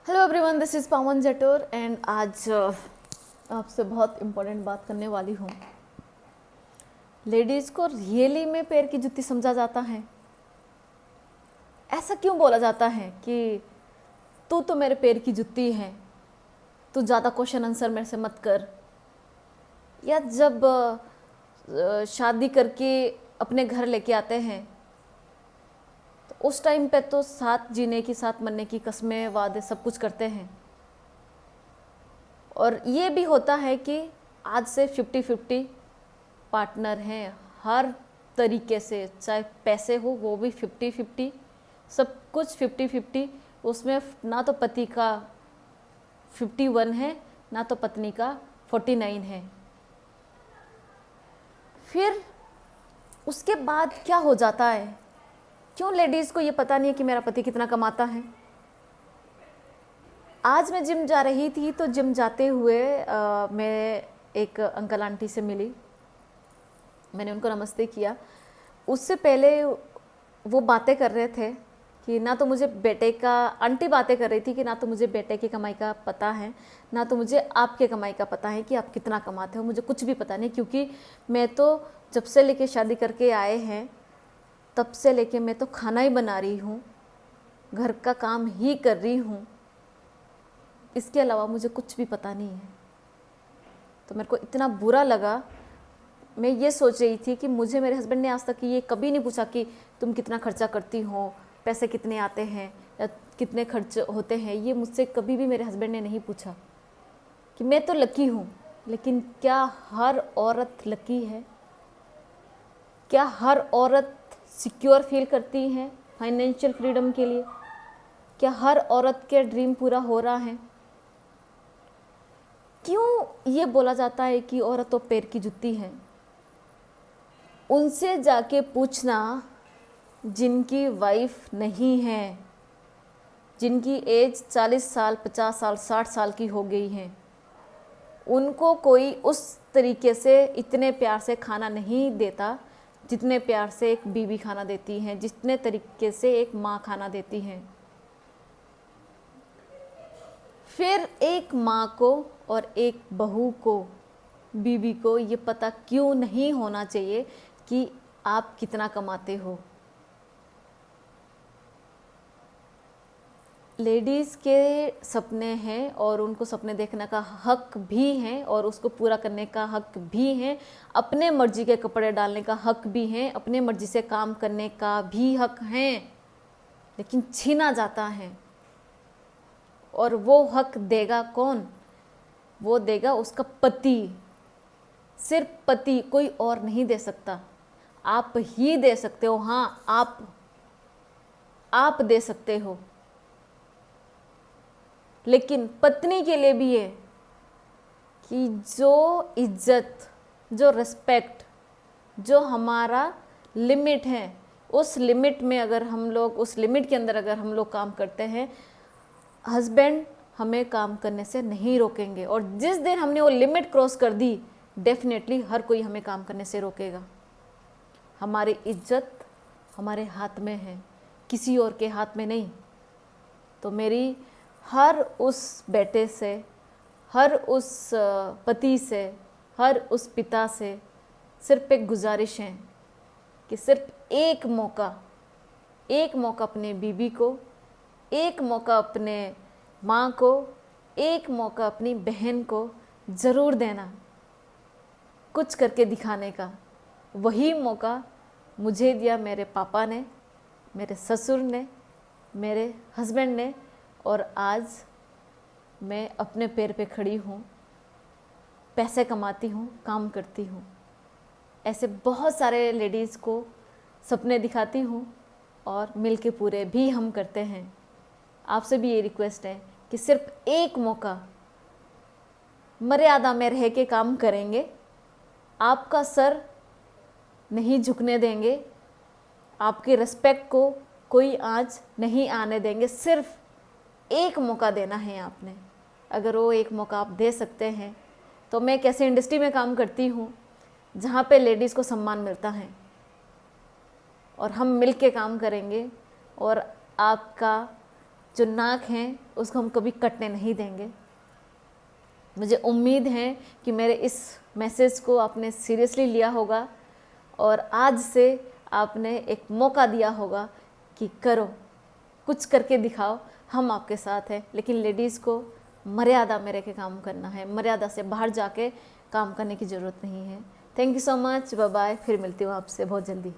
Hello everyone, this is Pawan Jator and आज आपसे बहुत इम्पोर्टेंट बात करने वाली हूँ। लेडीज़ को रियली में पैर की जुत्ती समझा जाता है? ऐसा क्यों बोला जाता है कि तू तो मेरे पैर की जुत्ती है, तू ज़्यादा क्वेश्चन आंसर मेरे से मत कर। या जब शादी करके अपने घर लेके आते हैं तो उस टाइम पे तो साथ जीने की, साथ मरने की कस्में, वादे सब कुछ करते हैं। और ये भी होता है कि आज से 50-50 पार्टनर हैं हर तरीके से, चाहे पैसे हो वो भी 50-50, सब कुछ 50-50। उसमें ना तो पति का 51 है, ना तो पत्नी का 49 है। फिर उसके बाद क्या हो जाता है? क्यों लेडीज़ को ये पता नहीं है कि मेरा पति कितना कमाता है? आज मैं जिम जा रही थी तो जिम जाते हुए मैं एक अंकल आंटी से मिली। मैंने उनको नमस्ते किया। उससे पहले वो बातें कर रहे थे कि ना तो मुझे बेटे का, आंटी बातें कर रही थी कि ना तो मुझे बेटे की कमाई का पता है, ना तो मुझे आपके कमाई का पता है कि आप कितना कमाते हो। मुझे कुछ भी पता नहीं, क्योंकि मैं तो जब से लेके शादी करके आए हैं तब से लेके मैं तो खाना ही बना रही हूँ, घर का काम ही कर रही हूँ, इसके अलावा मुझे कुछ भी पता नहीं है। तो मेरे को इतना बुरा लगा। मैं ये सोच रही थी कि मुझे मेरे हस्बैंड ने आज तक ये कभी नहीं पूछा कि तुम कितना खर्चा करती हो, पैसे कितने आते हैं या कितने खर्च होते हैं। ये मुझसे कभी भी मेरे हस्बैंड ने नहीं पूछा। कि मैं तो लकी हूँ, लेकिन क्या हर औरत लकी है? क्या हर औरत सिक्योर फील करती है फाइनेंशियल फ्रीडम के लिए? क्या हर औरत के ड्रीम पूरा हो रहा है? क्यों ये बोला जाता है कि औरत तो पैर की जुत्ती है? उनसे जाके पूछना जिनकी वाइफ नहीं है, जिनकी एज 40 साल, 50 साल, 60 साल की हो गई है, उनको कोई उस तरीके से इतने प्यार से खाना नहीं देता जितने प्यार से एक बीवी खाना देती है, जितने तरीके से एक माँ खाना देती है। फिर एक माँ को और एक बहू को, बीवी को ये पता क्यों नहीं होना चाहिए कि आप कितना कमाते हो? लेडीज़ के सपने हैं और उनको सपने देखने का हक भी है और उसको पूरा करने का हक भी है। अपने मर्जी के कपड़े डालने का हक भी है, अपने मर्जी से काम करने का भी हक है, लेकिन छीना जाता है। और वो हक देगा कौन? वो देगा उसका पति। सिर्फ पति, कोई और नहीं दे सकता। आप ही दे सकते हो। हाँ, आप दे सकते हो, लेकिन पत्नी के लिए भी है कि जो इज्जत, जो रिस्पेक्ट, जो हमारा लिमिट है, उस लिमिट में अगर हम लोग, उस लिमिट के अंदर अगर हम लोग काम करते हैं, हस्बैंड हमें काम करने से नहीं रोकेंगे। और जिस दिन हमने वो लिमिट क्रॉस कर दी, डेफिनेटली हर कोई हमें काम करने से रोकेगा। हमारी इज्जत हमारे हाथ में है, किसी और के हाथ में नहीं। तो मेरी हर उस बेटे से, हर उस पति से, हर उस पिता से सिर्फ एक गुजारिश है कि सिर्फ एक मौका अपने बीवी को, एक मौका अपने माँ को, एक मौका अपनी बहन को ज़रूर देना, कुछ करके दिखाने का। वही मौका मुझे दिया मेरे पापा ने, मेरे ससुर ने, मेरे हस्बैंड ने, और आज मैं अपने पैर पे खड़ी हूँ, पैसे कमाती हूँ, काम करती हूँ। ऐसे बहुत सारे लेडीज़ को सपने दिखाती हूँ और मिलके पूरे भी हम करते हैं। आपसे भी ये रिक्वेस्ट है कि सिर्फ एक मौका मर्यादा में रह के काम करेंगे, आपका सर नहीं झुकने देंगे, आपके रिस्पेक्ट को कोई आँच नहीं आने देंगे। सिर्फ एक मौका देना है आपने। अगर वो एक मौका आप दे सकते हैं तो मैं एक ऐसी इंडस्ट्री में काम करती हूँ जहाँ पे लेडीज़ को सम्मान मिलता है, और हम मिल के काम करेंगे और आपका जो नाक है उसको हम कभी कटने नहीं देंगे। मुझे उम्मीद है कि मेरे इस मैसेज को आपने सीरियसली लिया होगा और आज से आपने एक मौका दिया होगा कि करो, कुछ करके दिखाओ, हम आपके साथ हैं। लेकिन लेडीज़ को मर्यादा में रह के काम करना है, मर्यादा से बाहर जाके काम करने की ज़रूरत नहीं है। Thank you so much, bye bye. फिर मिलती हूँ आपसे बहुत जल्दी।